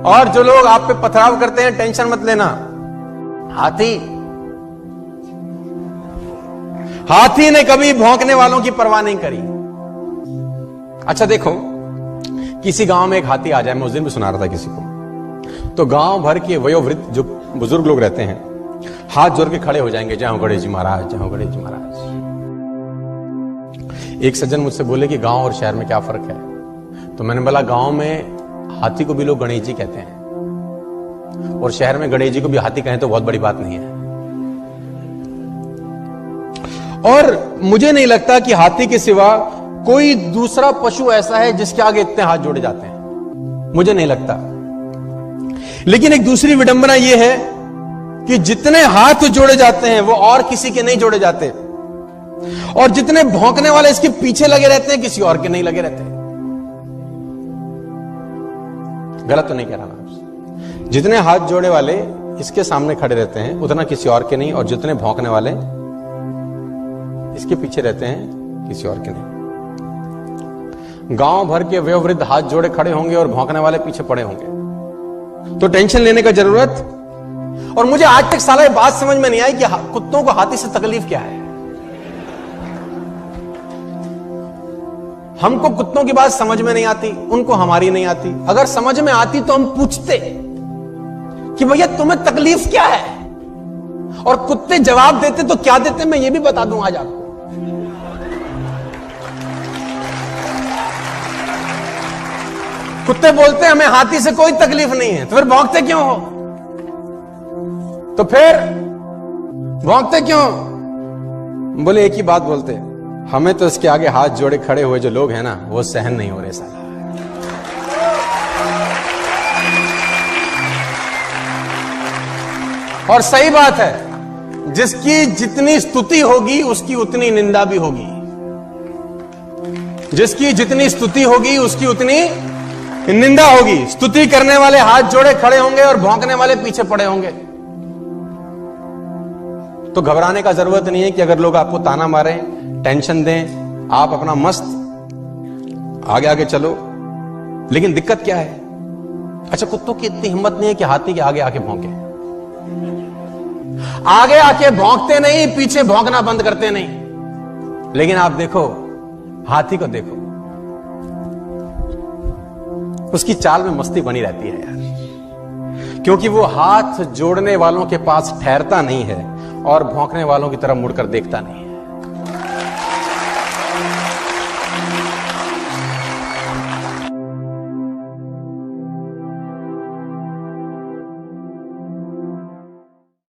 और जो लोग आप पे पथराव करते हैं, टेंशन मत लेना। हाथी ने कभी भौंकने वालों की परवाह नहीं करी। अच्छा देखो, किसी गांव में एक हाथी आ जाए, मैं उस दिन भी सुना रहा था किसी को, तो गांव भर के वयोवृद्ध जो बुजुर्ग लोग रहते हैं हाथ जोड़ के खड़े हो जाएंगे, जय हो गणेश जी महाराज, जय हो गणेश जी महाराज। एक सज्जन मुझसे बोले कि गांव और शहर में क्या फर्क है, तो मैंने बोला गांव में हाथी को भी लोग गणेश जी कहते हैं, और शहर में गणेश जी को भी हाथी कहें तो बहुत बड़ी बात नहीं है। और मुझे नहीं लगता कि हाथी के सिवा कोई दूसरा पशु ऐसा है जिसके आगे इतने हाथ जोड़े जाते हैं, मुझे नहीं लगता। लेकिन एक दूसरी विडंबना यह है कि जितने हाथ जोड़े जाते हैं वो और किसी के नहीं जोड़े जाते, और जितने भौंकने वाले इसके पीछे लगे रहते हैं किसी और के नहीं लगे रहते। गलत तो नहीं कह रहा मैं आपसे। जितने हाथ जोड़े वाले इसके सामने खड़े रहते हैं उतना किसी और के नहीं, और जितने भौंकने वाले इसके पीछे रहते हैं किसी और के नहीं। गांव भर के वयोवृद्ध हाथ जोड़े खड़े होंगे और भौंकने वाले पीछे पड़े होंगे, तो टेंशन लेने का जरूरत। और मुझे आज तक साला ये बात समझ में नहीं आई कि कुत्तों को हाथी से तकलीफ क्या है। हमको कुत्तों की बात समझ में नहीं आती, उनको हमारी नहीं आती। अगर समझ में आती तो हम पूछते कि भैया तुम्हें तकलीफ क्या है, और कुत्ते जवाब देते तो क्या देते मैं ये भी बता दूं आज आपको। कुत्ते बोलते हमें हाथी से कोई तकलीफ नहीं है, तो फिर भौंकते क्यों हो? तो फिर भौंकते क्यों? बोले एक ही बात बोलते, हमें तो इसके आगे हाथ जोड़े खड़े हुए जो लोग हैं ना, वो सहन नहीं हो रहे साला। और सही बात है, जिसकी जितनी स्तुति होगी उसकी उतनी निंदा भी होगी। जिसकी जितनी स्तुति होगी उसकी उतनी निंदा होगी। स्तुति करने वाले हाथ जोड़े खड़े होंगे और भौंकने वाले पीछे पड़े होंगे। तो घबराने का जरूरत नहीं है कि अगर लोग आपको ताना मारें, टेंशन दें, आप अपना मस्त आगे आगे चलो। लेकिन दिक्कत क्या है? अच्छा, कुत्तों की इतनी हिम्मत नहीं है कि हाथी के आगे आके भौंके। आगे आके भौंकते नहीं, पीछे भौंकना बंद करते नहीं। लेकिन आप देखो हाथी को, देखो उसकी चाल में मस्ती बनी रहती है यार, क्योंकि वो हाथ जोड़ने वालों के पास ठहरता नहीं है और भौंकने वालों की तरफ मुड़कर देखता नहीं है।